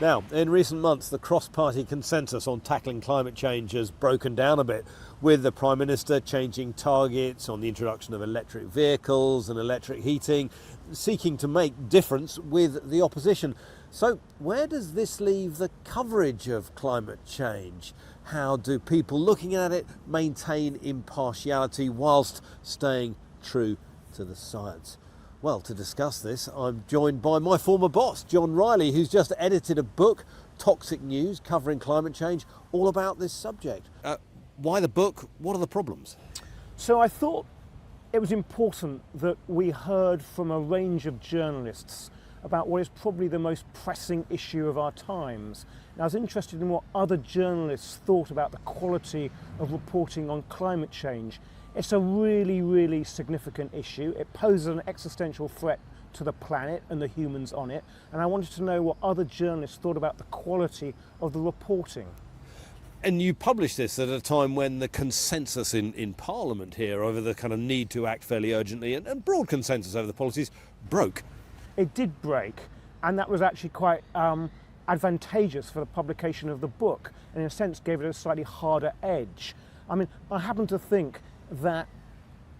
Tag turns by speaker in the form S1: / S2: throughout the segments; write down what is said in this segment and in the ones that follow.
S1: Now, in recent months, the cross-party consensus on tackling climate change has broken down a bit, with the Prime Minister changing targets on the introduction of electric vehicles and electric heating, seeking to make difference with the opposition. So where does this leave the coverage of climate change? How do people looking at it maintain impartiality whilst staying true to the science? Well, to discuss this, I'm joined by my former boss, John Ryley, who's just edited a book, Toxic News, covering climate change, all about this subject. Why the book? What are the problems?
S2: So I thought it was important that we heard from a range of journalists about what is probably the most pressing issue of our times. And I was interested in what other journalists thought about the quality of reporting on climate change. It's a really, really significant issue. It poses an existential threat to the planet and the humans on it. And I wanted to know what other journalists thought about the quality of the reporting.
S1: And you published this at a time when the consensus in Parliament here over the kind of need to act fairly urgently and broad consensus over the policies broke.
S2: It did break, and that was actually quite advantageous for the publication of the book, and in a sense gave it a slightly harder edge. I mean, I happen to think that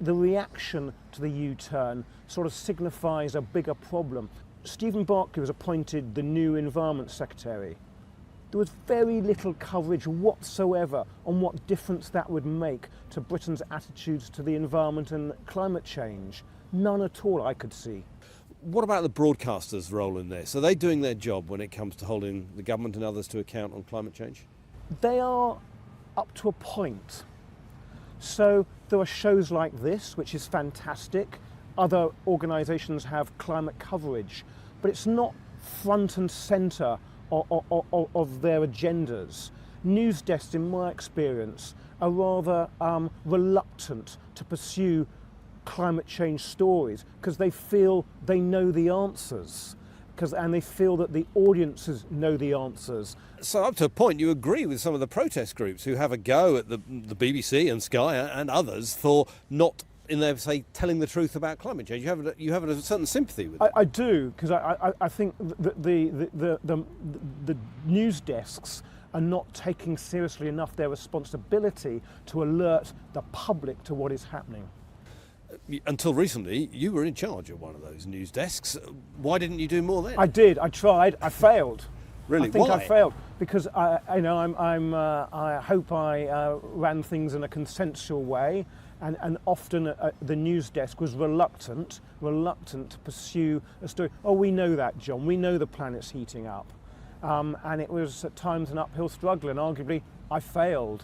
S2: the reaction to the U-turn sort of signifies a bigger problem. Stephen Barclay was appointed the new Environment Secretary. There was very little coverage whatsoever on what difference that would make to Britain's attitudes to the environment and climate change. None at all I could see.
S1: What about the broadcasters' role in this? Are they doing their job when it comes to holding the government and others to account on climate change?
S2: They are up to a point. So there are shows like this, which is fantastic. Other organisations have climate coverage, but it's not front and centre of their agendas. News desks, in my experience, are rather reluctant to pursue climate change stories because they feel they know the answers, and they feel that the audiences know the answers.
S1: So up to a point you agree with some of the protest groups who have a go at the BBC and Sky and others for not, in their say, telling the truth about climate change. You have a certain sympathy with it.
S2: I do, because I think the news desks are not taking seriously enough their responsibility to alert the public to what is happening.
S1: Until recently, you were in charge of one of those news desks. Why didn't you do more then?
S2: I did. I tried. I failed.
S1: Really?
S2: I think
S1: Why?
S2: I failed because I hope I ran things in a consensual way, and often the news desk was reluctant to pursue a story. Oh, we know that, John. We know the planet's heating up, and it was at times an uphill struggle, and arguably I failed.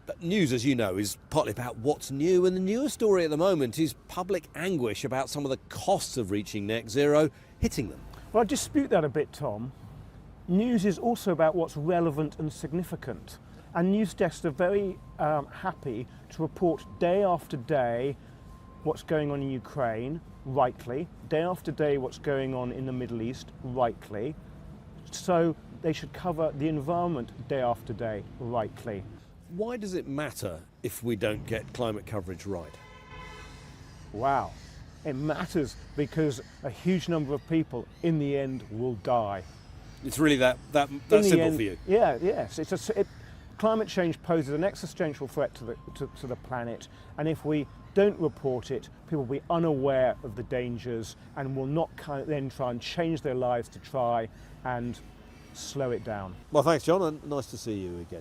S1: But news, as you know, is partly about what's new, and the newest story at the moment is public anguish about some of the costs of reaching net zero hitting them.
S2: Well, I dispute that a bit, Tom. News is also about what's relevant and significant, and news desks are very happy to report day after day what's going on in Ukraine, rightly, day after day what's going on in the Middle East, rightly, so they should cover the environment day after day, rightly.
S1: Why does it matter if we don't get climate coverage right?
S2: Wow. It matters because a huge number of people in the end will die.
S1: It's really that simple for you?
S2: Yeah, yes. Climate change poses an existential threat to the planet, and if we don't report it, people will be unaware of the dangers and will not then try and change their lives to try and slow it down.
S1: Well, thanks, John, and nice to see you again.